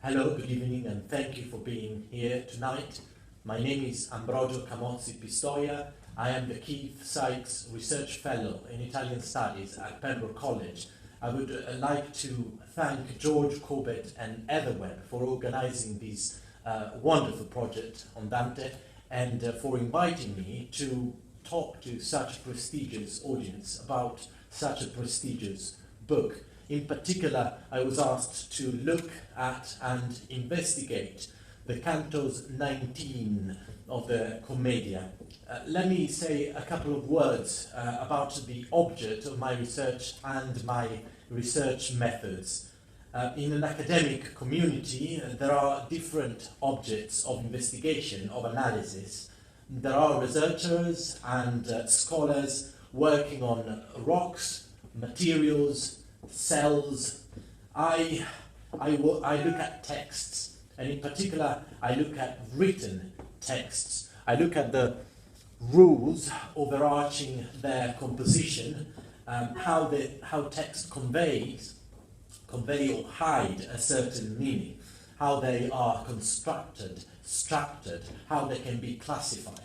Hello, good evening, and thank you for being here tonight. My name is Ambrogio Camozzi Pistoja. I am the Keith Sykes Research Fellow in Italian Studies at Pembroke College. I would like to thank George Corbett and Etherweb for organizing this wonderful project on Dante and for inviting me to talk to such a prestigious audience about such a prestigious book. In particular, I was asked to look at and investigate the Cantos 19 of the Commedia. Let me say a couple of words about the object of my research and my research methods. In an academic community, there are different objects of investigation, of analysis. There are researchers and scholars working on rocks, materials, cells. I look at texts, and in particular I look at written texts. I look at the rules overarching their composition, how text convey or hide a certain meaning, how they are constructed, structured, how they can be classified.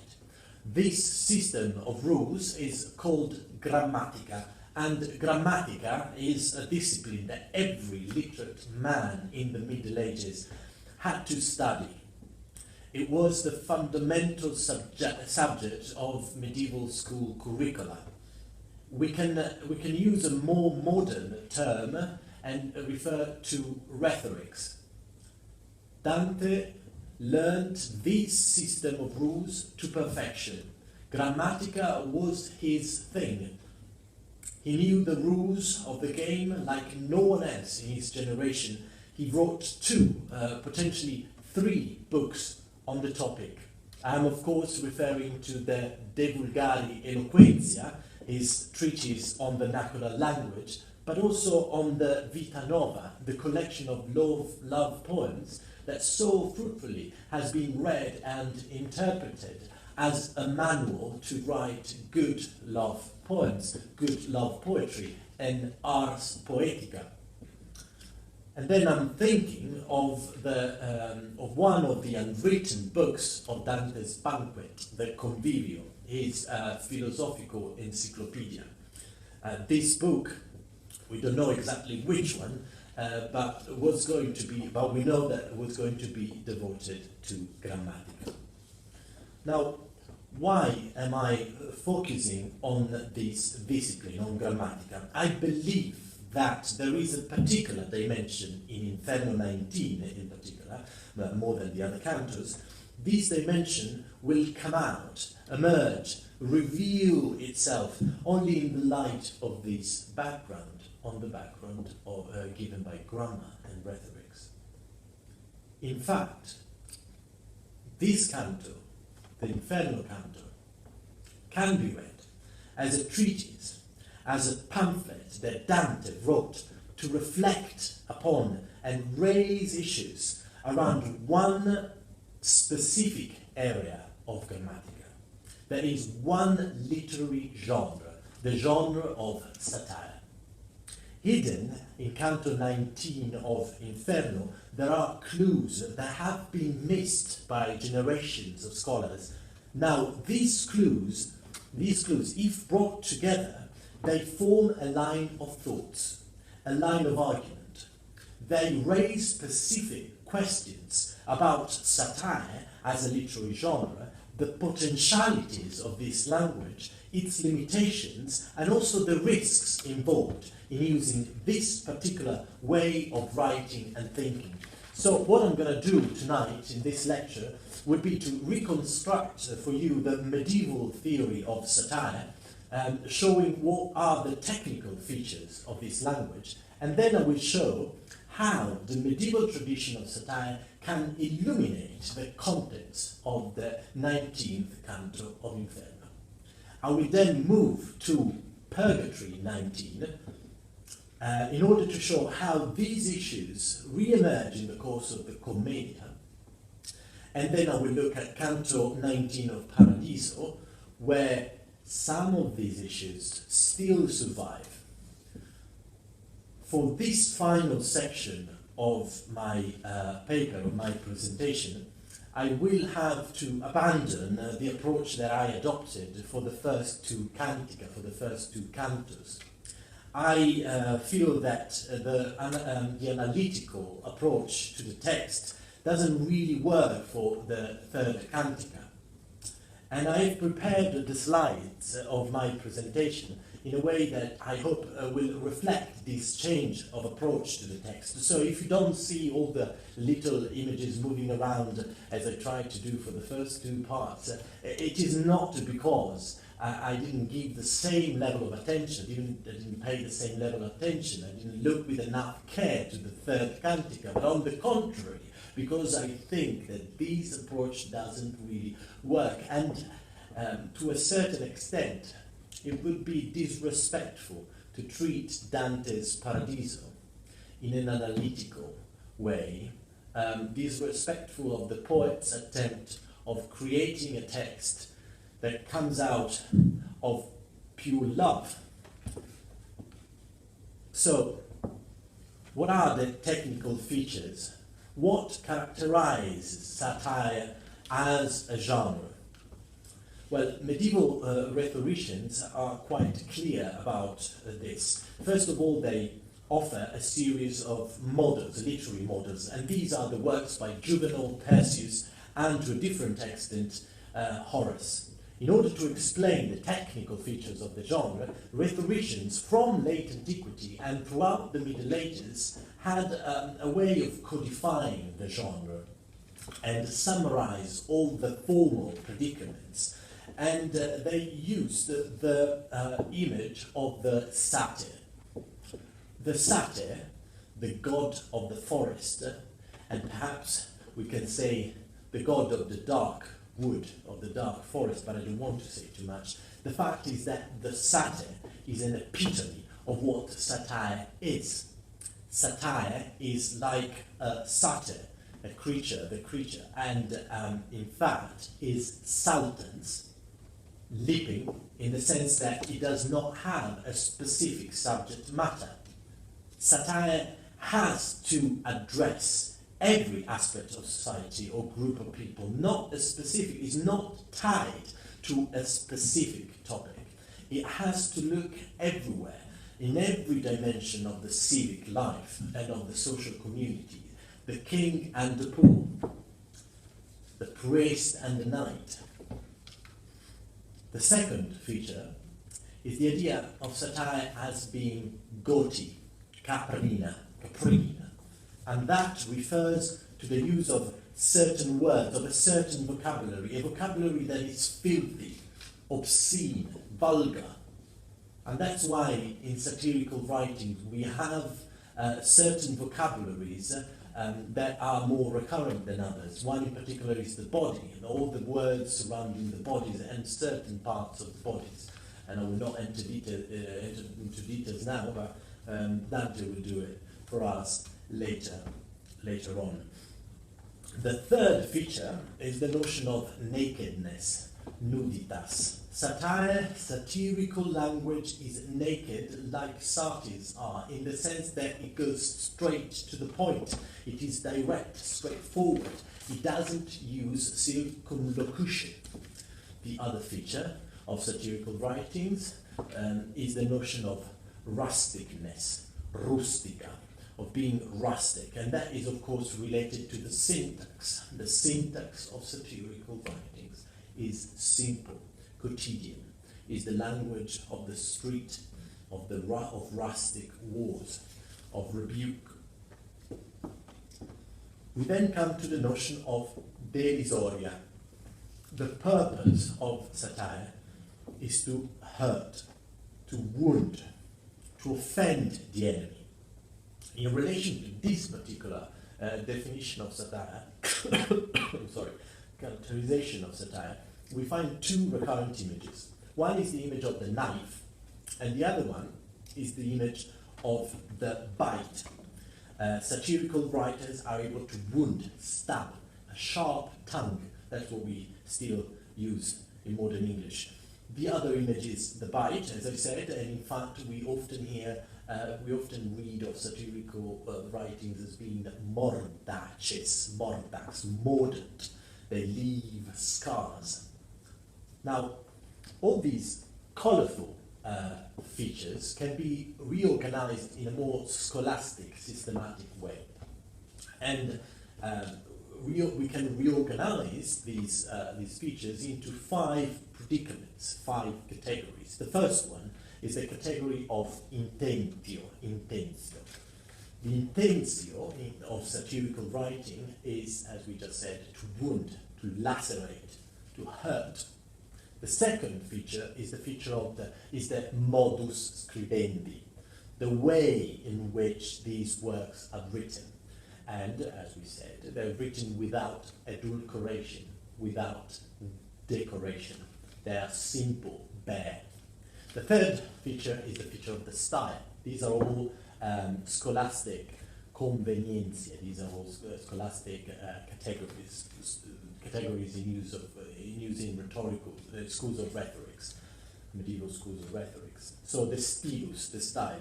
This system of rules is called grammatica. And grammatica is a discipline that every literate man in the Middle Ages had to study. It was the fundamental subject of medieval school curricula. We can use a more modern term and refer to rhetorics. Dante learned this system of rules to perfection. Grammatica was his thing. He knew the rules of the game like no one else in his generation. He wrote 2, potentially 3 books on the topic. I am of course referring to the De Vulgari Eloquentia, his treatise on vernacular language, but also on the Vita Nova, the collection of love poems that so fruitfully has been read and interpreted as a manual to write good love poems, good love poetry, and ars poetica. And then I'm thinking of one of the unwritten books of Dante's Banquet, the Convivio, his philosophical encyclopedia. This book, we don't know exactly which one, but we know that it was going to be devoted to grammatica. Now, why am I focusing on this discipline, on grammatica? I believe that there is a particular dimension in Inferno 19 in particular, more than the other cantos. This dimension will come out, emerge, reveal itself only in the light of this background, on the background given by grammar and rhetorics. In fact, this canto, the Inferno canto, can be read as a treatise, as a pamphlet that Dante wrote to reflect upon and raise issues around one specific area of grammatica. There is one literary genre, the genre of satire. Hidden in Canto 19 of Inferno, there are clues that have been missed by generations of scholars. Now, these clues, if brought together, they form a line of thoughts, a line of argument. They raise specific questions about satire as a literary genre, the potentialities of this language, its limitations, and also the risks involved in using this particular way of writing and thinking. So what I'm going to do tonight in this lecture would be to reconstruct for you the medieval theory of satire, showing what are the technical features of this language, and then I will show how the medieval tradition of satire can illuminate the contents of the 19th canto of Inferno. I will then move to Purgatory 19 in order to show how these issues re-emerge in the course of the Commedia, and then I will look at Canto 19 of Paradiso, where some of these issues still survive. For this final section of my paper, of my presentation, I will have to abandon the approach that I adopted for the first two cantica, for the first two cantos. I feel that the analytical approach to the text doesn't really work for the third cantica. And I've prepared the slides of my presentation in a way that I hope will reflect this change of approach to the text. So if you don't see all the little images moving around as I tried to do for the first two parts, it is not because I didn't give the same level of attention, I didn't pay the same level of attention, I didn't look with enough care to the third cantica, but on the contrary, because I think that this approach doesn't really work. And to a certain extent, it would be disrespectful to treat Dante's Paradiso in an analytical way, disrespectful of the poet's attempt of creating a text that comes out of pure love. So, what are the technical features? What characterizes satire as a genre? Well, medieval rhetoricians are quite clear about this. First of all, they offer a series of models, literary models, and these are the works by Juvenal, Persius, and to a different extent, Horace. In order to explain the technical features of the genre, rhetoricians from late antiquity and throughout the Middle Ages had a way of codifying the genre and summarize all the formal predicaments. And they used the image of the satyr. The satyr, the god of the forest, and perhaps we can say the god of the dark wood, of the dark forest, but I don't want to say too much. The fact is that the satyr is an epitome of what satire is. Satire is like a satyr, a creature, the creature, and in fact is sultans, leaping in the sense that it does not have a specific subject matter. Satire has to address every aspect of society or group of people, not a specific, is not tied to a specific topic. It has to look everywhere, in every dimension of the civic life and of the social community, the king and the poor, the priest and the knight. The second feature is the idea of satire as being gaudy, caprina, and that refers to the use of certain words, of a certain vocabulary, a vocabulary that is filthy, obscene, vulgar. And that's why in satirical writings we have certain vocabularies that are more recurrent than others. One in particular is the body, and all the words surrounding the bodies and certain parts of the bodies. And I will not enter into details now, but Dante will do it for us later on. The third feature is the notion of nakedness, nuditas. Satire, satirical language is naked like satyrs are, in the sense that it goes straight to the point. It is direct, straightforward. It doesn't use circumlocution. The other feature of satirical writings is the notion of rusticness, rustica, of being rustic, and that is of course related to the syntax. The syntax of satirical writings is simple, quotidian, is the language of the street, of rustic wars, of rebuke. We then come to the notion of derisoria. The purpose of satire is to hurt, to wound, to offend the enemy. In relation to this particular definition of satire, characterization of satire, we find two recurrent images. One is the image of the knife, and the other one is the image of the bite. Satirical writers are able to wound, stab, a sharp tongue. That's what we still use in modern English. The other image is the bite, as I said, and in fact we often read of satirical writings as being mordaces, mordax, mordant. They leave scars. Now, all these colourful features can be reorganized in a more scholastic, systematic way. And we can reorganize these features into 5 predicaments, 5 categories. The first one is the category of intentio. The intentio of satirical writing is, as we just said, to wound, to lacerate, to hurt. The second feature is the modus scribendi, the way in which these works are written. And, as we said, they're written without adulteration, without decoration. They are simple, bare. The third feature is the feature of the style. These are all scholastic convenientia. These are all scholastic categories in use in rhetorical schools of rhetorics, medieval schools of rhetorics. So the stilus, the style.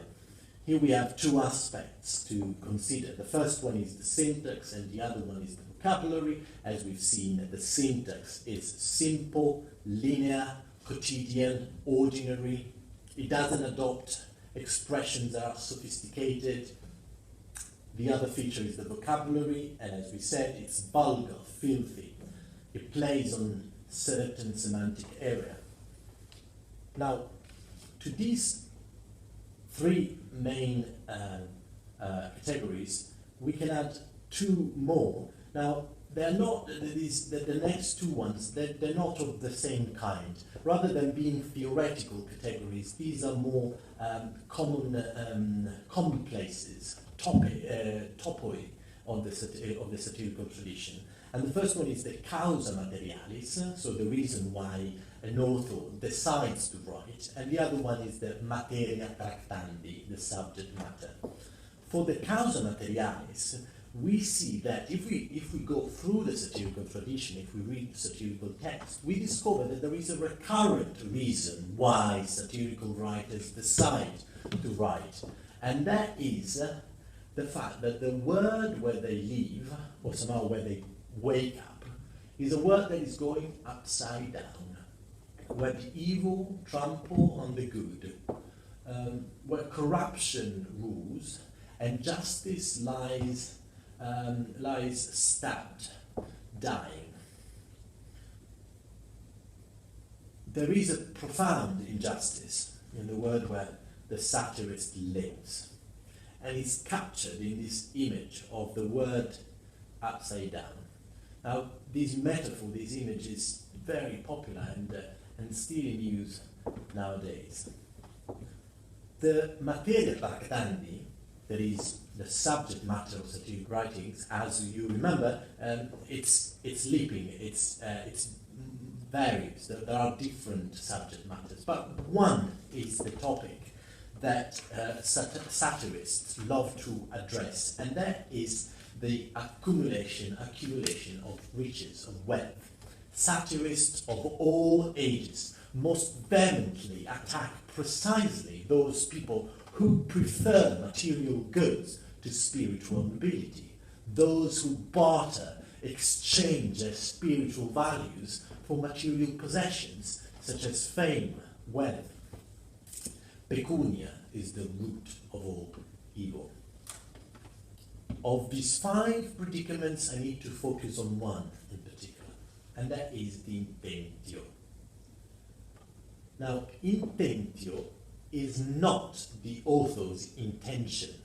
Here we have 2 aspects to consider. The first one is the syntax, and the other one is the vocabulary. As we've seen, the syntax is simple, linear, quotidian, ordinary. It doesn't adopt expressions that are sophisticated. The other feature is the vocabulary, and as we said, it's vulgar, filthy. It plays on certain semantic area. Now, to these 3 main categories, we can add 2 more. Now, they're not, the next 2 ones, they're not of the same kind. Rather than being theoretical categories, these are more commonplaces, topoi of the satirical tradition. And the first one is the causa materialis, so the reason why an author decides to write, and the other one is the materia tractandi, the subject matter. For the causa materialis, we see that if we go through the satirical tradition, if we read satirical text, we discover that there is a recurrent reason why satirical writers decide to write, and that is the fact that the word where they live, or somehow where they wake up, is a word that is going upside down, where the evil trample on the good, where corruption rules and justice lies stabbed, dying. There is a profound injustice in the world where the satirist lives, and is captured in this image of the word upside down. Now, this metaphor, this image is very popular and still in use nowadays. The materia tractandi, that is the subject matter of satiric writings, as you remember, it's leaping, it's varies. There are different subject matters, but one is the topic that satirists love to address, and that is the accumulation of riches, of wealth. Satirists of all ages most vehemently attack precisely those people who prefer material goods to spiritual nobility, those who barter, exchange their spiritual values for material possessions, such as fame, wealth. Pecunia is the root of all evil. Of these 5 predicaments, I need to focus on one in particular, and that is the intentio. Now, intentio is not the author's intention.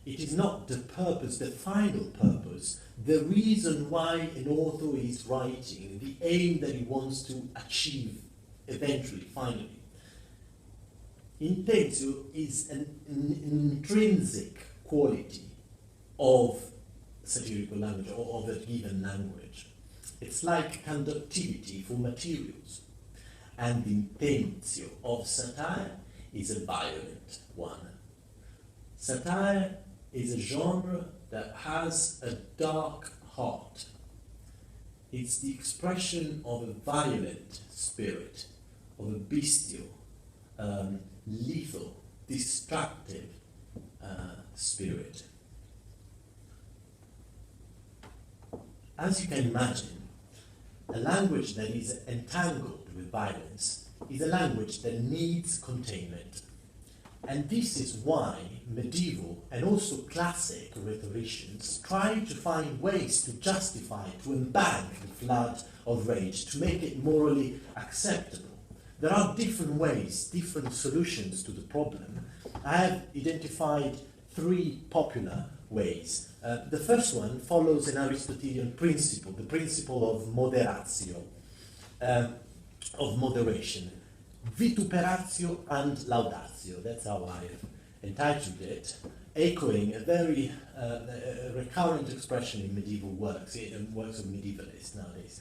It is not the purpose, the final purpose, the reason why an author is writing, the aim that he wants to achieve eventually, finally. Intentio is an intrinsic quality of satirical language, or of a given language. It's like conductivity for materials. And the intentio of satire is a violent one. Satire is a genre that has a dark heart. It's the expression of a violent spirit, of a bestial, lethal, destructive spirit. As you can imagine, a language that is entangled with violence is a language that needs containment. And this is why medieval and also classic rhetoricians try to find ways to justify, to embank the flood of rage, to make it morally acceptable. There are different ways, different solutions to the problem. I have identified three popular ways. The first one follows an Aristotelian principle, the principle of moderatio, of moderation. Vituperatio and laudatio, that's how I've entitled it, echoing a very recurrent expression in medieval works, in works of medievalists nowadays.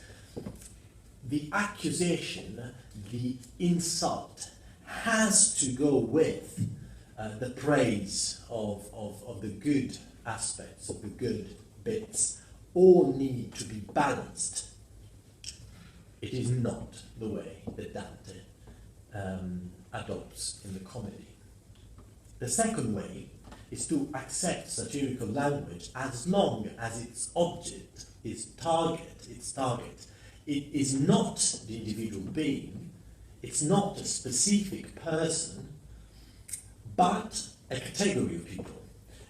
The accusation, the insult, has to go with the praise of the good aspects, of the good bits. All need to be balanced. It is not the way that Dante adopts in the comedy. The second way is to accept satirical language as long as its object, its target, it is not the individual being, it's not a specific person, but a category of people,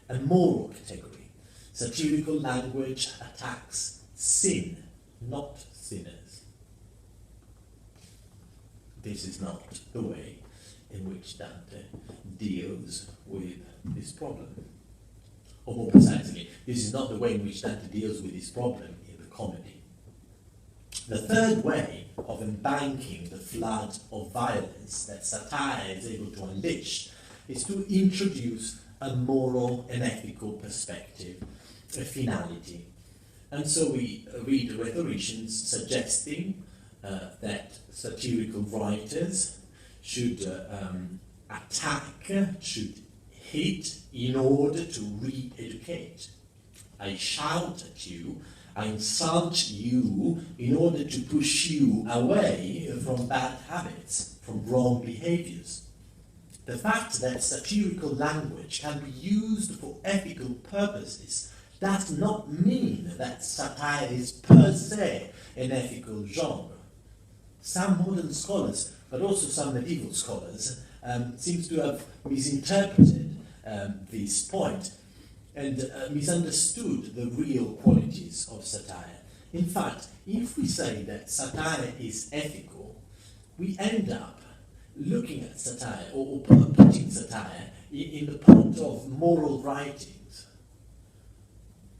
a moral category. Satirical language attacks sin, not sinners. This is not the way in which Dante deals with this problem. Or more precisely, this is not the way in which Dante deals with this problem in the comedy. The third way of embanking the flood of violence that satire is able to unleash is to introduce a moral and ethical perspective, a finality. And so we read rhetoricians suggesting that satirical writers should attack, should hit in order to re-educate. I shout at you, I insult you in order to push you away from bad habits, from wrong behaviors. The fact that satirical language can be used for ethical purposes does not mean that satire is per se an ethical genre. Some modern scholars, but also some medieval scholars, seem to have misinterpreted this point and misunderstood the real qualities of satire. In fact, if we say that satire is ethical, we end up looking at satire or putting satire in the point of moral writings.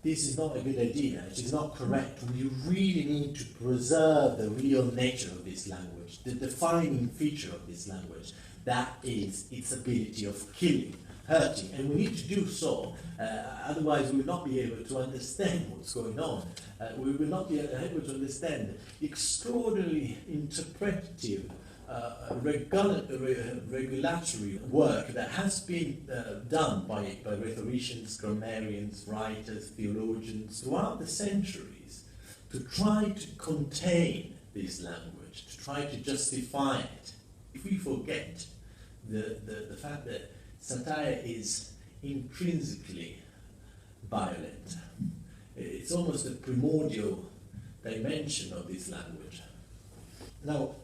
This is not a good idea. It is not correct. We really need to preserve the real nature of this language, the defining feature of this language, that is its ability of killing, hurting, and we need to do so, otherwise we will not be able to understand what's going on. We will not be able to understand the extraordinarily interpretative, regulatory work that has been done by rhetoricians, grammarians, writers, theologians throughout the centuries to try to contain this language, to try to justify it. If we forget the fact that satire is intrinsically violent, it's almost a primordial dimension of this language. Now,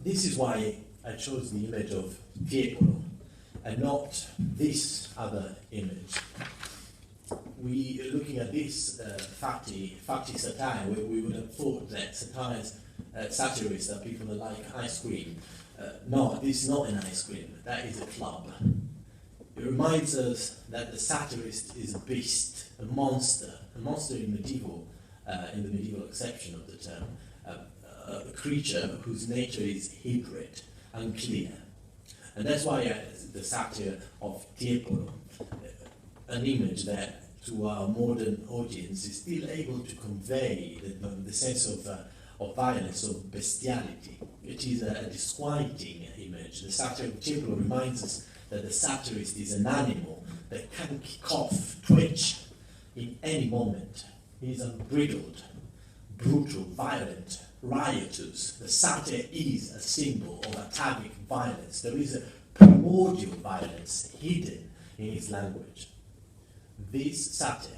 this is why I chose the image of Tiepolo and not this other image. Looking at this fatty satire, we would have thought that satirists are people that like ice cream. No, this is not an ice cream, that is a club. It reminds us that the satirist is a beast, a monster in the medieval acception of the term, a creature whose nature is hybrid, unclear. And that's why the satire of Tiepolo, an image that to our modern audience is still able to convey the sense of violence, of bestiality. It is a disquieting image. The satire of Tiepolo reminds us that the satirist is an animal that can cough, twitch in any moment. He is unbridled, brutal, violent, riotous. The satire is a symbol of atavic violence. There is a primordial violence hidden in his language. This satyr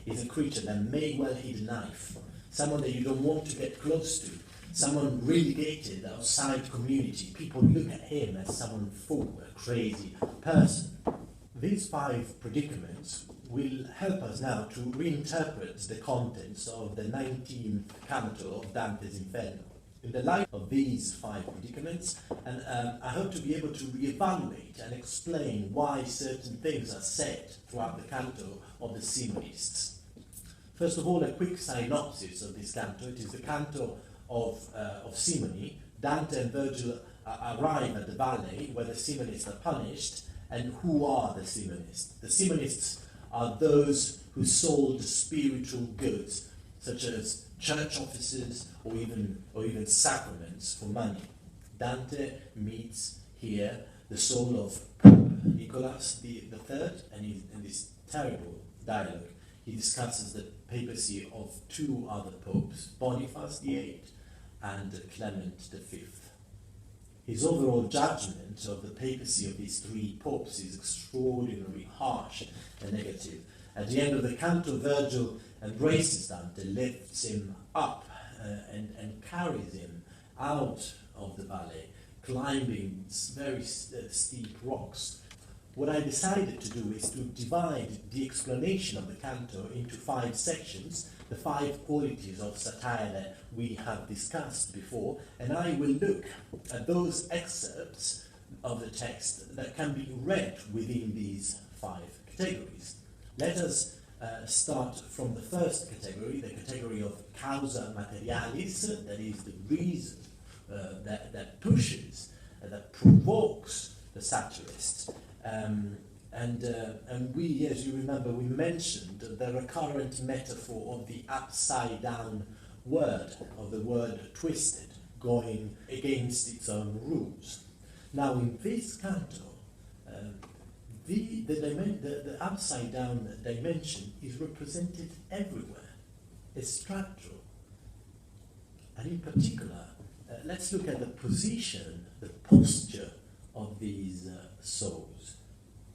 is a creature that may well hit a knife, someone that you don't want to get close to, someone relegated outside community. People look at him as someone fool, a crazy person. These 5 predicaments will help us now to reinterpret the contents of the 19th canto of Dante's Inferno. In the light of these 5 predicaments, and I hope to be able to reevaluate and explain why certain things are said throughout the canto of the Simonists. First of all, a quick synopsis of this canto. It is the canto of Simony. Dante and Virgil arrive at the valley where the Simonists are punished. And who are the Simonists? The Simonists are those who sold spiritual goods, such as church offices or even sacraments for money. Dante meets here the soul of Pope Nicholas III, and in this terrible dialogue, he discusses the papacy of 2 other popes, Boniface VIII and Clement V. His overall judgment of the papacy of these 3 popes is extraordinarily harsh and negative. At the end of the canto, Virgil embraces Dante, lifts him up and carries him out of the valley, climbing very steep rocks. What I decided to do is to divide the explanation of the canto into 5 sections, the 5 qualities of satire that we have discussed before, and I will look at those excerpts of the text that can be read within these 5 categories. Let us start from the first category, the category of causa materialis, that is the reason that pushes, that provokes the satirist. And we, as you remember, we mentioned the recurrent metaphor of the upside down word, of the word twisted, going against its own rules. Now in this canto, the upside down dimension is represented everywhere. It's structural. And in particular, let's look at the position, the posture of these souls.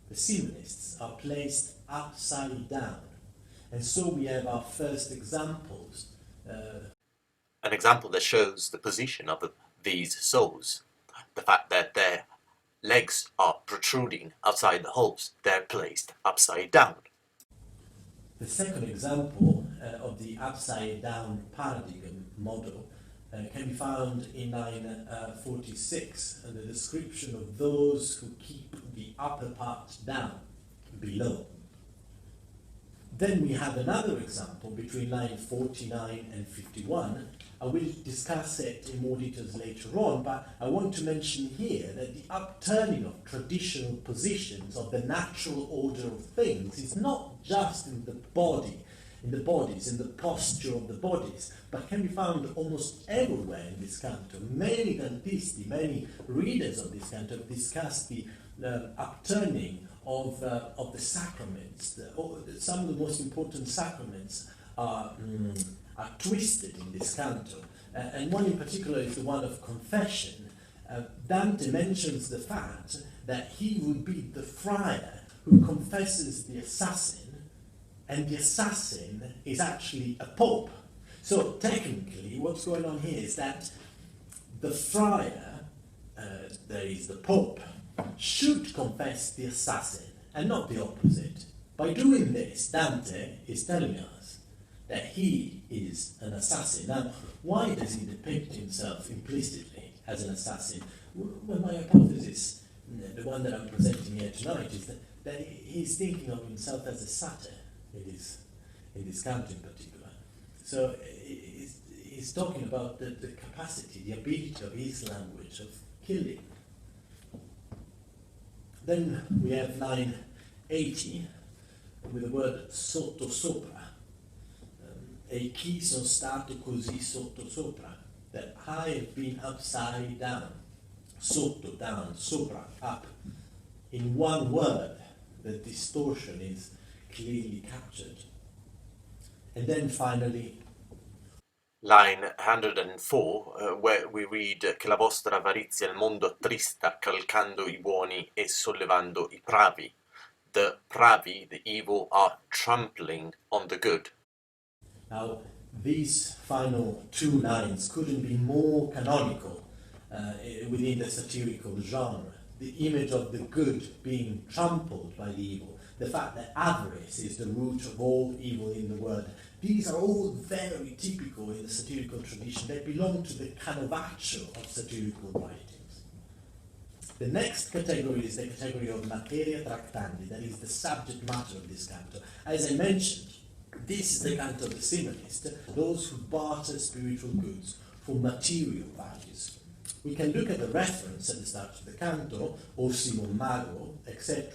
The Simonists are placed upside down. And so we have our first examples. An example that shows the position of these souls. The fact that their legs are protruding outside the holes. They're placed upside down. The second example of the upside down paradigm model can be found in line 46, and the description of those who keep the upper part down, below. Then we have another example between line 49 and 51. I will discuss it in more details later on, but I want to mention here that the upturning of traditional positions of the natural order of things is not just in the body, in the bodies, in the posture of the bodies, but can be found almost everywhere in this canto. Many Dantisti, many readers of this canto have discussed the upturning of the sacraments. Some of the most important sacraments are twisted in this canto, and one in particular is the one of confession. Dante mentions the fact that he would be the friar who confesses the assassin, and the assassin is actually a pope. So technically what's going on here is that the friar, that is the pope, should confess the assassin and not the opposite. By doing this, Dante is telling us that he is an assassin. Now, why does he depict himself implicitly as an assassin? Well, my hypothesis, the one that I'm presenting here tonight, is that he's thinking of himself as a satyr in this canto in particular. So he's talking about the capacity, the ability of his language of killing. Then we have line 80 with the word sotto sopra. E chi sono stato così sotto sopra, that I have been upside down, sotto, down, sopra, up. In one word, the distortion is clearly captured. And then finally, line 104, where we read che la vostra avarizia il mondo attrista, calcando I buoni e sollevando I pravi. The pravi, the evil, are trampling on the good. Now, these final two lines couldn't be more canonical within the satirical genre. The image of the good being trampled by the evil, the fact that avarice is the root of all evil in the world. These are all very typical in the satirical tradition. They belong to the canovaccio of satirical writings. The next category is the category of materia tractandi, that is the subject matter of this canto. As I mentioned, this is the canto of the similist, those who barter spiritual goods for material values. We can look at the reference at the start of the canto, O Simon Mago, etc.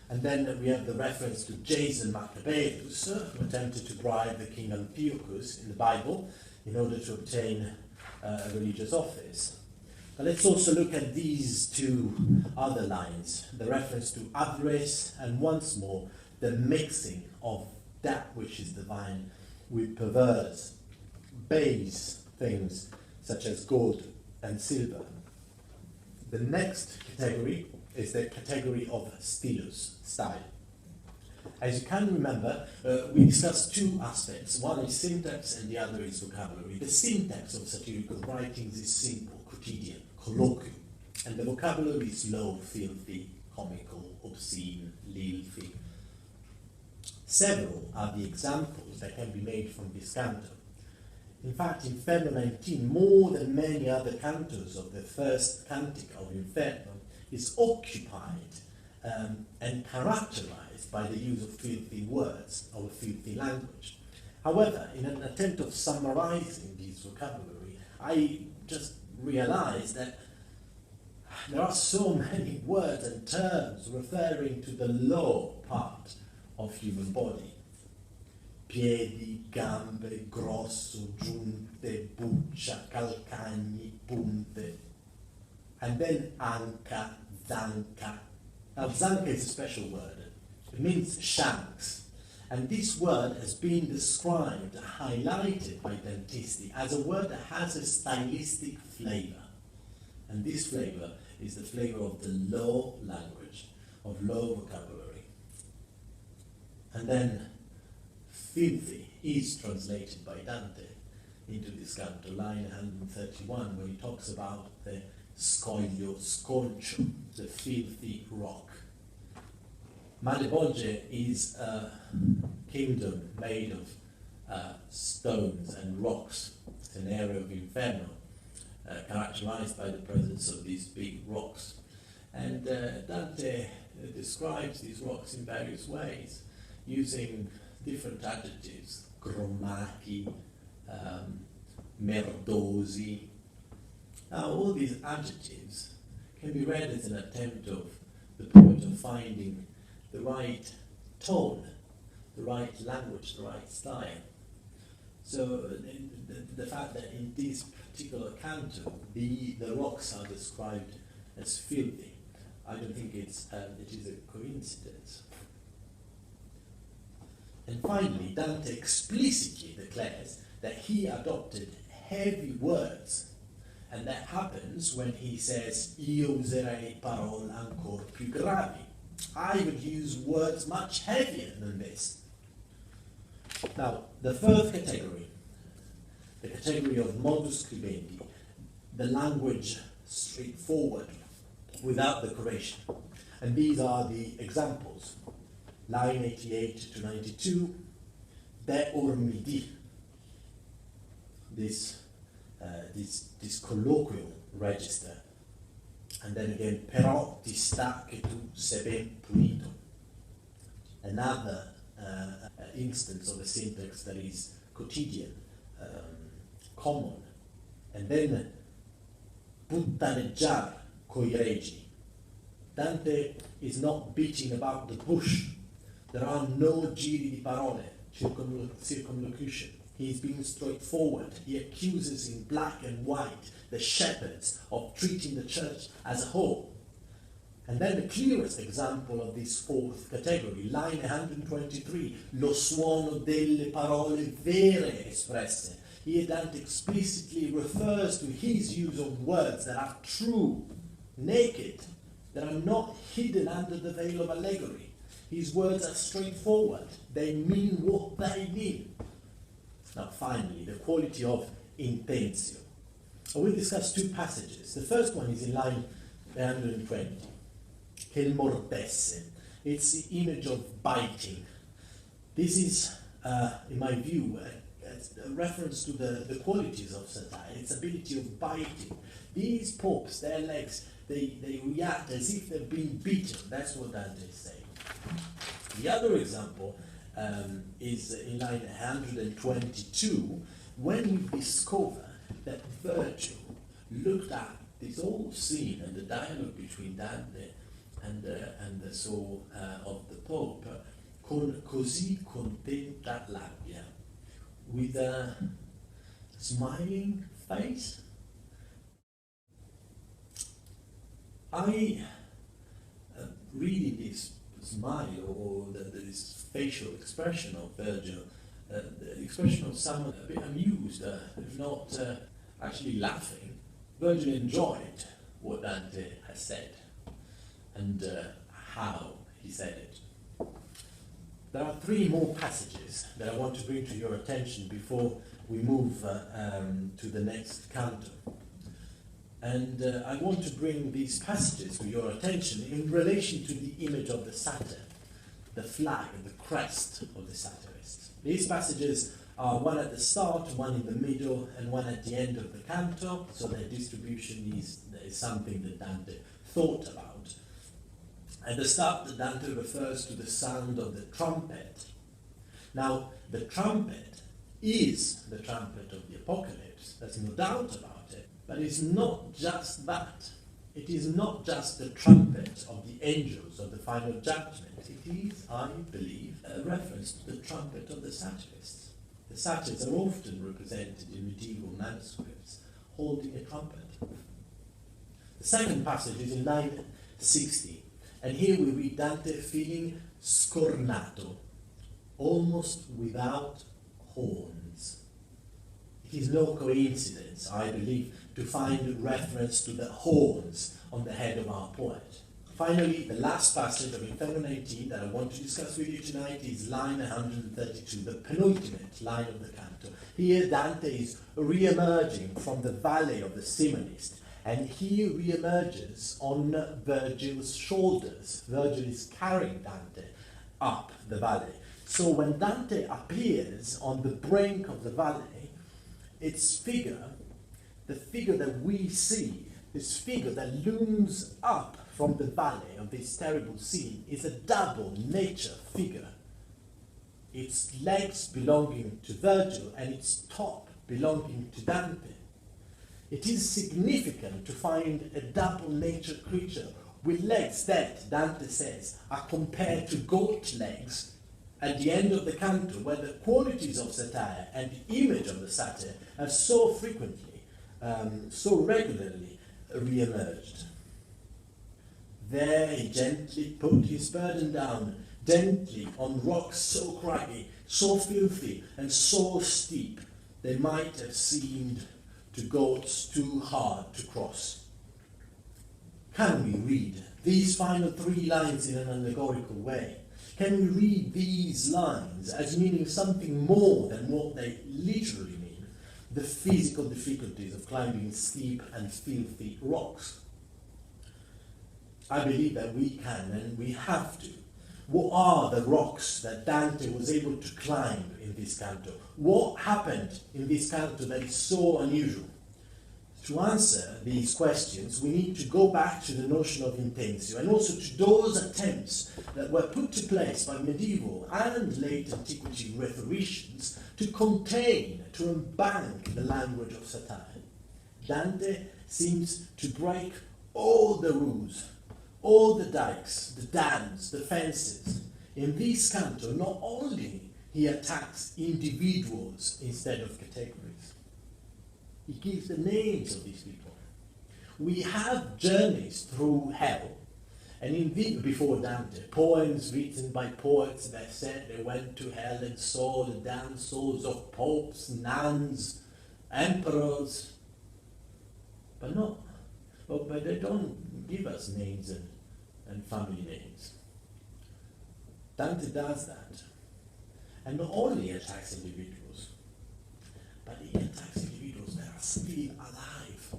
And then we have the reference to Jason Maccabeus, who attempted to bribe the king Antiochus in the Bible in order to obtain a religious office. But let's also look at these two other lines, the reference to avarice and once more the mixing of that which is divine with perverse, base things such as gold and silver. The next category is the category of stilus, style. As you can remember, we discussed two aspects. One is syntax and the other is vocabulary. The syntax of satirical writings is simple, quotidian, colloquial, and the vocabulary is low, filthy, comical, obscene, lilthy. Several are the examples that can be made from this canto. In fact, Inferno 19, more than many other cantos of the first cantic of Inferno, is occupied and characterized by the use of filthy words, of a filthy language. However, in an attempt of summarizing this vocabulary, I just realized that there are so many words and terms referring to the low part of human body. Piedi, gambe, grosso, giunte, buccia, calcagni, punte. And then anca, zanca. Now zanca is a special word. It means shanks. And this word has been described, highlighted by Dante as a word that has a stylistic flavor. And this flavor is the flavor of the low language, of low vocabulary. And then filthy is translated by Dante into this canto, line 131, where he talks about the scoglio sconcio, the filthy rock. Malebolge is a kingdom made of stones and rocks. It's an area of Inferno, characterized by the presence of these big rocks. And Dante describes these rocks in various ways, using different adjectives, chromachi, merdosi. Now, all these adjectives can be read as an attempt of the poet of finding the right tone, the right language, the right style. So the fact that in this particular canto, the rocks are described as filthy, I don't think it is a coincidence. And finally, Dante explicitly declares that he adopted heavy words, and that happens when he says, Io userei parole ancora più gravi. I would use words much heavier than this. Now, the third category, the category of modus scribendi, the language straightforward, without decoration. And these are the examples. Line 88 to 92, de ormidi, this colloquial register. And then again, però ti sta che tu sei ben pulito. Another instance of a syntax that is quotidian, common. And then puttaneggiar coi regi. Dante is not beating about the bush. There are no giri di parole, circumlocution. He is being straightforward. He accuses in black and white the shepherds of treating the church as a whole. And then the clearest example of this fourth category, line 123, lo suono delle parole vere espresse. Here Dante explicitly refers to his use of words that are true, naked, that are not hidden under the veil of allegory. His words are straightforward. They mean what they mean. Now finally, the quality of intensio. I will discuss two passages. The first one is in line 120. Che il mordesse. It's the image of biting. This is, in my view, a reference to the qualities of satire, its ability of biting. These popes, their legs, they react as if they've been beaten. That's what Dante is saying. The other example is in line 122, when we discover that Virgil looked at this whole scene and the dialogue between Dante and the soul of the Pope, con così contenta l'abbia, with a smiling face. I, reading this smile or this facial expression of Virgil, the expression of someone a bit amused, if not actually laughing, Virgil enjoyed what Dante has said and how he said it. There are three more passages that I want to bring to your attention before we move to the next canto. And I want to bring these passages to your attention in relation to the image of the satyr, the flag and the crest of the satirist. These passages are one at the start, one in the middle, and one at the end of the canto, so their distribution is something that Dante thought about. At the start, Dante refers to the sound of the trumpet. Now, the trumpet is the trumpet of the Apocalypse, there's no doubt about it, but it's not just that. It is not just the trumpet of the angels of the final judgment. It is, I believe, a reference to the trumpet of the satirists. The satirists are often represented in medieval manuscripts holding a trumpet. The second passage is in line 60. And here we read Dante feeling scornato, almost without horns. It is no coincidence, I believe, to find reference to the horns on the head of our poet. Finally, the last passage of Inferno 19 that I want to discuss with you tonight is line 132, the penultimate line of the canto. Here Dante is re-emerging from the valley of the Simonist, and he re-emerges on Virgil's shoulders. Virgil is carrying Dante up the valley. So when Dante appears on the brink of the valley, its figure, the figure that we see, this figure that looms up from the valley of this terrible scene, is a double nature figure. Its legs belonging to Virgil and its top belonging to Dante. It is significant to find a double nature creature with legs that, Dante says, are compared to goat legs at the end of the canto, where the qualities of satire and the image of the satyr have so frequently, so regularly re-emerged. There he gently put his burden down, gently on rocks so craggy, so filthy, and so steep, they might have seemed to goats too hard to cross. Can we read these final three lines in an allegorical way? Can we read these lines as meaning something more than what they literally mean? The physical difficulties of climbing steep and filthy rocks. I believe that we can and we have to. What are the rocks that Dante was able to climb in this canto? What happened in this canto that is so unusual? To answer these questions, we need to go back to the notion of intensio and also to those attempts that were put to place by medieval and late antiquity rhetoricians to contain, to embank the language of satire. Dante seems to break all the rules, all the dikes, the dams, the fences. In this canto, not only he attacks individuals instead of categories, he gives the names of these people. We have journeys through hell, and indeed before Dante, poems written by poets that said they went to hell and saw the damned souls of popes, nuns, emperors, but they don't give us names and family names. Dante does that, and not only attacks individuals, but he attacks individuals that are still alive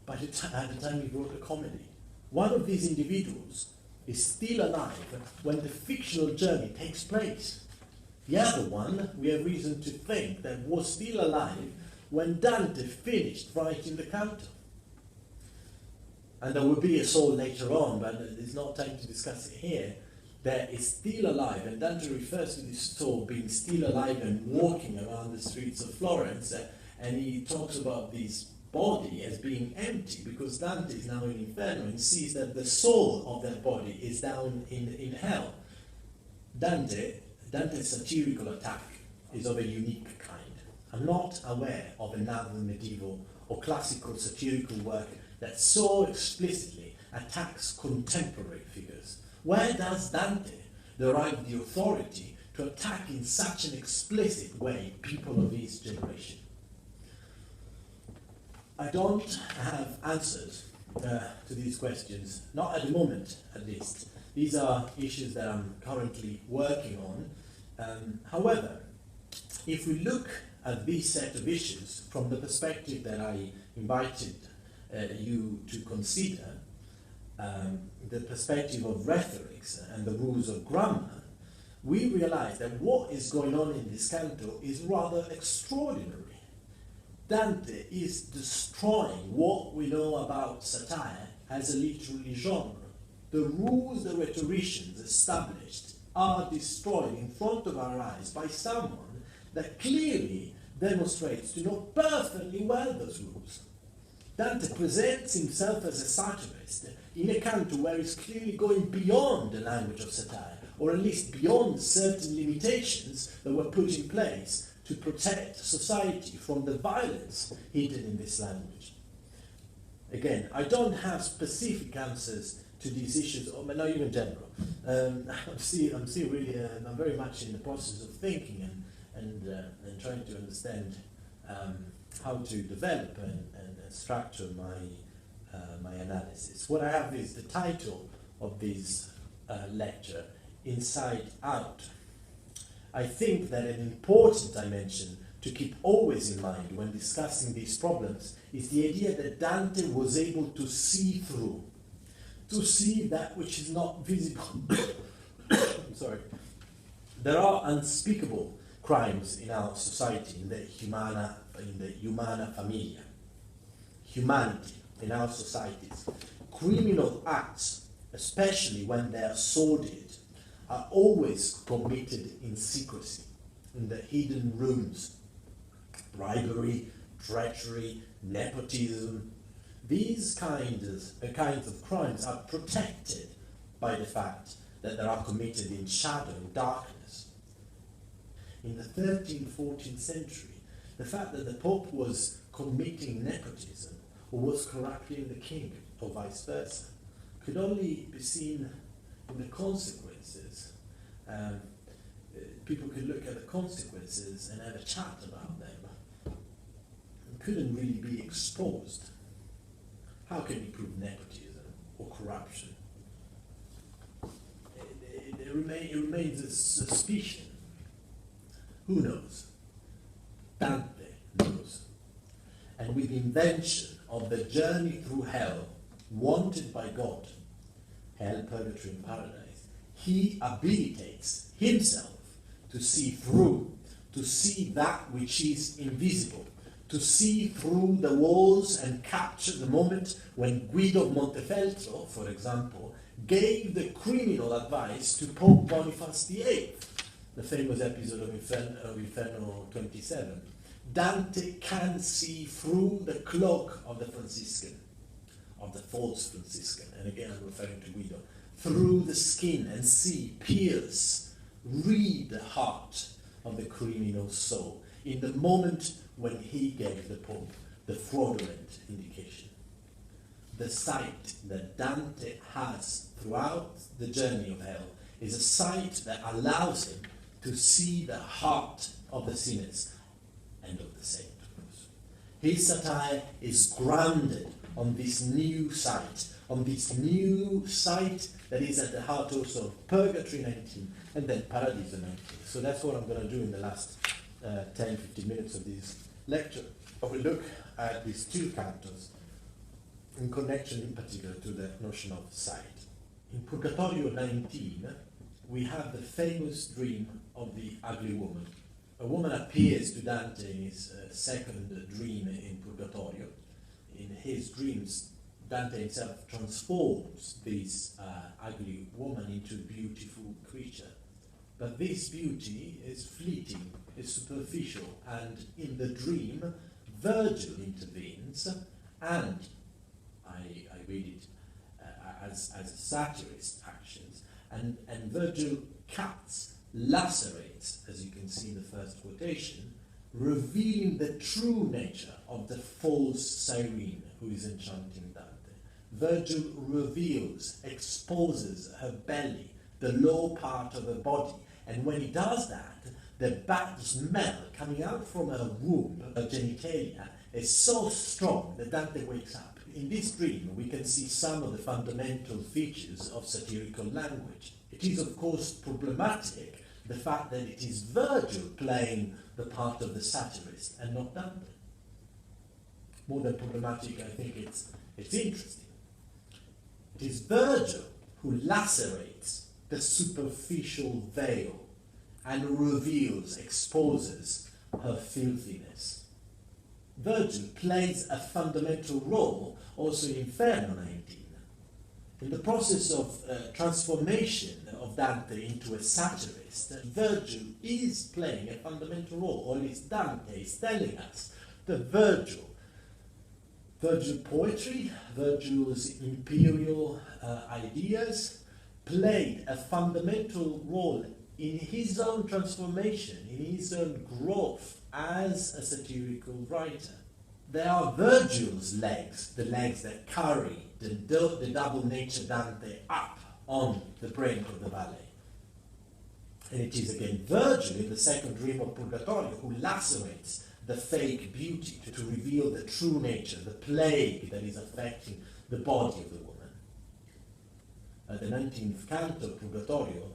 at the time he wrote the comedy. One of these individuals is still alive when the fictional journey takes place. The other one, we have reason to think, that was still alive when Dante finished writing the Canto. And there will be a soul later on, but there's not time to discuss it here, that is still alive. And Dante refers to this soul being still alive and walking around the streets of Florence, and he talks about this body as being empty, because Dante is now in Inferno and sees that the soul of that body is down in hell. Dante's satirical attack is of a unique kind. I'm not aware of another medieval or classical satirical work that so explicitly attacks contemporary figures. Where does Dante derive the authority to attack in such an explicit way people of his generation? I don't have answers to these questions, not at the moment at least. These are issues that I'm currently working on. However, if we look at this set of issues from the perspective that I invited you to consider, the perspective of rhetorics and the rules of grammar, we realize that what is going on in this canto is rather extraordinary. Dante is destroying what we know about satire as a literary genre. The rules the rhetoricians established are destroyed in front of our eyes by someone that clearly demonstrates to know perfectly well those rules. Dante presents himself as a satirist in a canto where he's clearly going beyond the language of satire, or at least beyond certain limitations that were put in place to protect society from the violence hidden in this language. Again, I don't have specific answers to these issues, or not even general. I'm still really, I'm very much in the process of thinking and trying to understand how to develop and structure my analysis. What I have is the title of this lecture, Inside Out. I think that an important dimension to keep always in mind when discussing these problems is the idea that Dante was able to see through, to see that which is not visible. I'm sorry. There are unspeakable crimes in our society, in the humana familia, humanity in our societies. Criminal acts, especially when they are sordid, are always committed in secrecy, in the hidden rooms. Bribery, treachery, nepotism, these kinds of crimes are protected by the fact that they are committed in shadow, in darkness. In the 13th, 14th century, the fact that the Pope was committing nepotism or was corrupting the king, or vice versa, could only be seen in the consequences. People could look at the consequences and have a chat about them. It couldn't really be exposed. How can you prove nepotism or corruption? It remains a suspicion. Who knows? Dante knows. And with the invention of the journey through hell, wanted by God, hell, purgatory, and paradise, he habilitates himself to see through, to see that which is invisible, to see through the walls and capture the moment when Guido of Montefeltro, for example, gave the criminal advice to Pope Boniface VIII, the famous episode of Inferno 27. Dante can see through the cloak of the Franciscan, of the false Franciscan, and again I'm referring to Guido, through the skin and see, pierce, read the heart of the criminal soul in the moment when he gave the Pope the fraudulent indication. The sight that Dante has throughout the journey of hell is a sight that allows him to see the heart of the sinners and of the saint, of course. His satire is grounded on this new sight, that is at the heart also of Purgatorio 19 and then Paradiso 19. So that's what I'm going to do in the last 10-15 minutes of this lecture. I will look at these two cantos in connection in particular to the notion of sight. In Purgatorio 19, we have the famous dream of the ugly woman. A woman appears to Dante in his second dream in Purgatorio. In his dreams, Dante himself transforms this ugly woman into a beautiful creature. But this beauty is fleeting, is superficial, and in the dream, Virgil intervenes, and I read it as a satirist actions, and Virgil cuts, lacerates, as you can see in the first quotation, revealing the true nature of the false Cyrene who is enchanting Dante. Virgil reveals, exposes her belly, the lower part of her body, and when he does that, the bad smell coming out from her womb, her genitalia, is so strong that Dante wakes up. In this dream, we can see some of the fundamental features of satirical language. It is, of course, problematic, the fact that it is Virgil playing the part of the satirist and not Dante. More than problematic, I think it's interesting. It is Virgil who lacerates the superficial veil and reveals, exposes her filthiness. Virgil plays a fundamental role also in Inferno 19. In the process of transformation of Dante into a satirist, Virgil is playing a fundamental role, or at least Dante is telling us that Virgil poetry, Virgil's imperial ideas, played a fundamental role in his own transformation, in his own growth as a satirical writer. They are Virgil's legs, the legs that carry the double nature Dante up on the brink of the valley. And it is again Virgil in the second dream of Purgatorio who lacerates the fake beauty to reveal the true nature, the plague that is affecting the body of the woman. The 19th canto of Purgatorio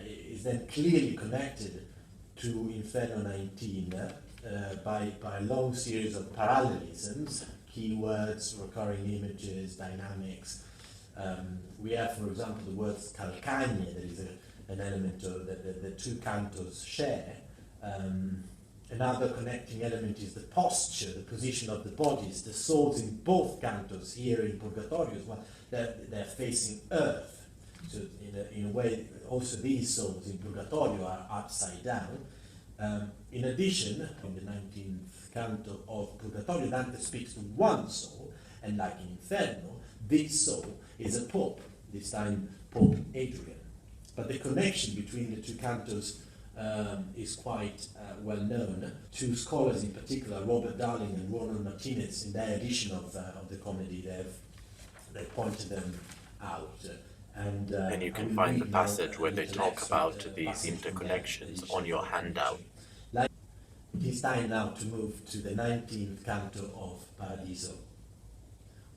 is then clearly connected to Inferno 19 by a long series of parallelisms, keywords, recurring images, dynamics. We have, for example, the words calcagna, that is an element that the two cantos share. Another connecting element is the posture, the position of the bodies. The swords in both cantos here in Purgatorio as well, they're facing earth. So in a way, also these swords in Purgatorio are upside down. In addition, in the 19th canto of Purgatorio, Dante speaks to one soul, and like in Inferno, this soul is a pope, this time Pope Adrian. But the connection between the two cantos is quite well known. Two scholars in particular, Robert Darling and Ronald Martinez, in their edition of the comedy, they pointed them out. And you can find the passage where they talk about these interconnections on your handout. It is time now to move to the 19th canto of Paradiso.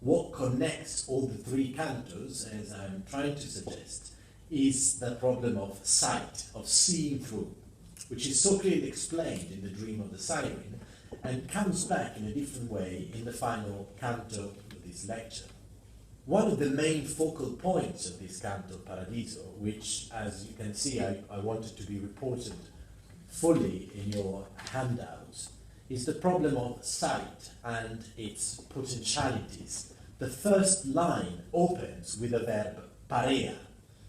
What connects all the three cantos, as I'm trying to suggest, is the problem of sight, of seeing through, which is so clearly explained in the dream of the siren, and comes back in a different way in the final canto of this lecture. One of the main focal points of this canto Paradiso, which, as you can see, I wanted to be reported fully in your handouts, is the problem of sight and its potentialities. The first line opens with the verb parea,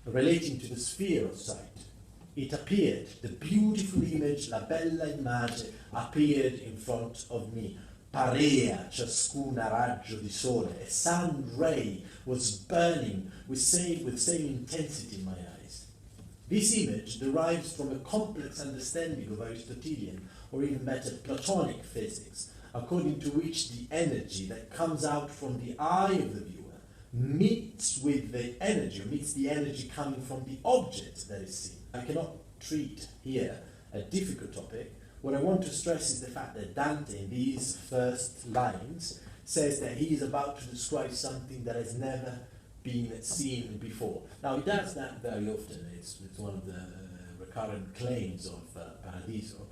relating to the sphere of sight. It appeared, the beautiful image, la bella immagine, appeared in front of me. Parea ciascuna raggio di sole, a sun ray was burning with same intensity in my eyes. This image derives from a complex understanding of Aristotelian, or even better, Platonic physics, according to which the energy that comes out from the eye of the viewer meets the energy coming from the object that is seen. I cannot treat here a difficult topic what I want to stress is the fact that Dante, in these first lines, says that he is about to describe something that has never been seen before. Now, he does that very often. It's one of the recurrent claims of Paradiso.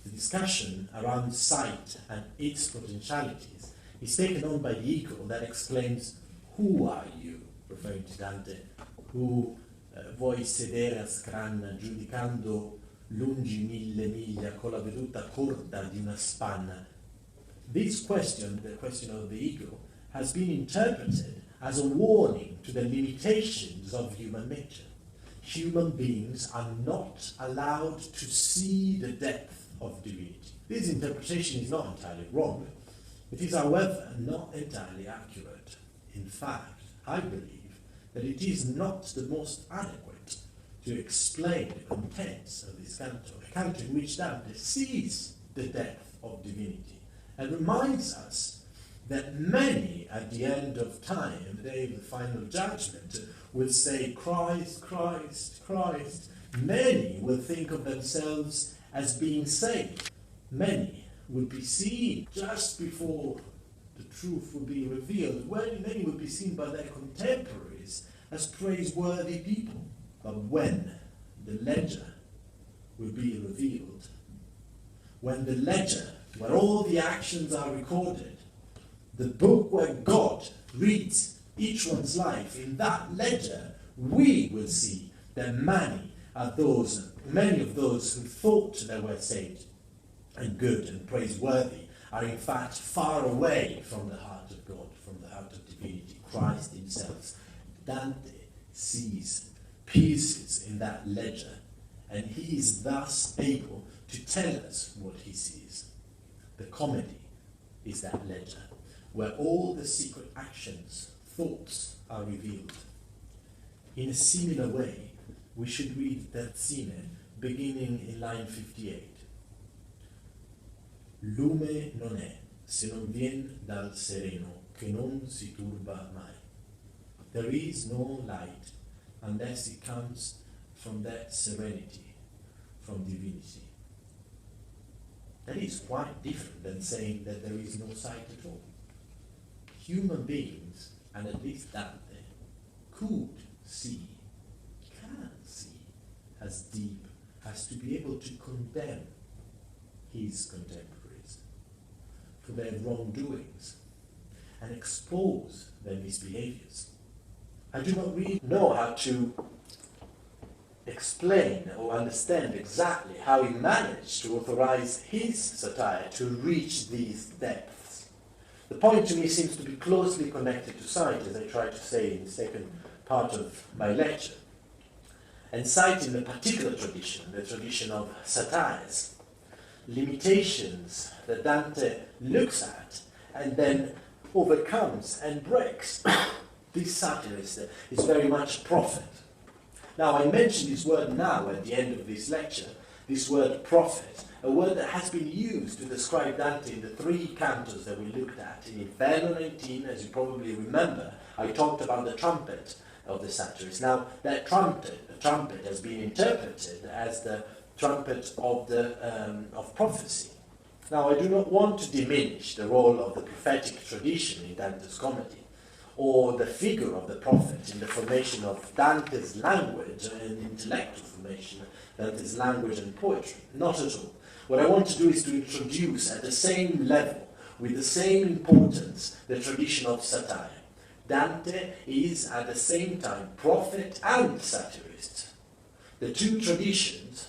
The discussion around sight and its potentialities is taken on by the ego that exclaims, "Who are you?" referring to Dante, "who vuoi sedere a scranna giudicando lungi 1000 miglia con la veduta corta di una spanna." This question, the question of the ego, has been interpreted as a warning to the limitations of human nature. Human beings are not allowed to see the depth of divinity. This interpretation is not entirely wrong. It is, however, not entirely accurate. In fact, I believe that it is not the most adequate to explain the contents of this canto, a canto in which Dante sees the depth of divinity and reminds us that many at the end of time, the day of the final judgment, will say, "Christ, Christ, Christ." Many will think of themselves as being saved. Many will be seen just before the truth will be revealed. Many will be seen by their contemporaries as praiseworthy people. But when the ledger will be revealed, when the ledger, where all the actions are recorded, the book where God reads each one's life, in that ledger we will see that many of those who thought they were saved and good and praiseworthy are in fact far away from the heart of God, from the heart of divinity, Christ himself. Dante sees pieces in that ledger, and he is thus able to tell us what he sees. The comedy is that ledger, where all the secret actions, thoughts are revealed. In a similar way, we should read Terzine, beginning in line 58. Lume non è, se non vien dal sereno, che non si turba mai. There is no light unless it comes from that serenity, from divinity. That is quite different than saying that there is no sight at all. Human beings, and at least Dante, could see, can see, as deep as to be able to condemn his contemporaries for their wrongdoings and expose their misbehaviors. I do not really know how to explain or understand exactly how he managed to authorize his satire to reach these depths. The point to me seems to be closely connected to sight, as I tried to say in the second part of my lecture. And sight in a particular tradition, the tradition of satires, limitations that Dante looks at and then overcomes and breaks. This satirist is very much a prophet. Now, I mention this word now at the end of this lecture, this word prophet, a word that has been used to describe Dante in the three cantos that we looked at. In Inferno 19, as you probably remember, I talked about the trumpet of the satirist. Now, that trumpet has been interpreted as the trumpet of prophecy. Now, I do not want to diminish the role of the prophetic tradition in Dante's comedy, or the figure of the prophet in the formation of Dante's language and intellectual formation, Dante's language and poetry. Not at all. What I want to do is to introduce at the same level, with the same importance, the tradition of satire. Dante is at the same time prophet and satirist. The two traditions,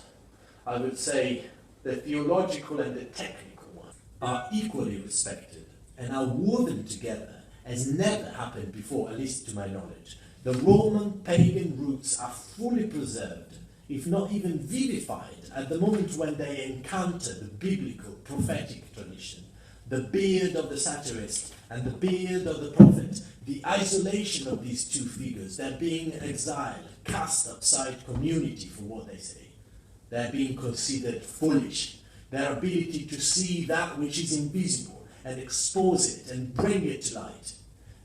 I would say, the theological and the technical one, are equally respected and are woven together as never happened before, at least to my knowledge. The Roman pagan roots are fully preserved, if not even vivified, at the moment when they encounter the biblical prophetic tradition. The beard of the satirist and the beard of the prophet, the isolation of these two figures, they're being exiled, cast outside community for what they say. They're being considered foolish. Their ability to see that which is invisible and expose it and bring it to light.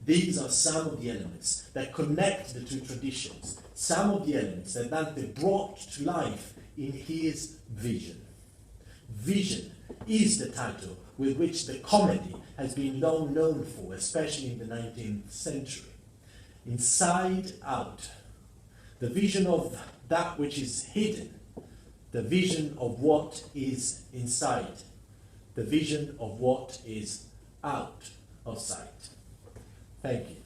These are some of the elements that connect the two traditions, some of the elements that Dante brought to life in his vision. Vision is the title with which the comedy has been long known for, especially in the 19th century. Inside Out, the vision of that which is hidden, the vision of what is inside, the vision of what is out of sight. Thank you.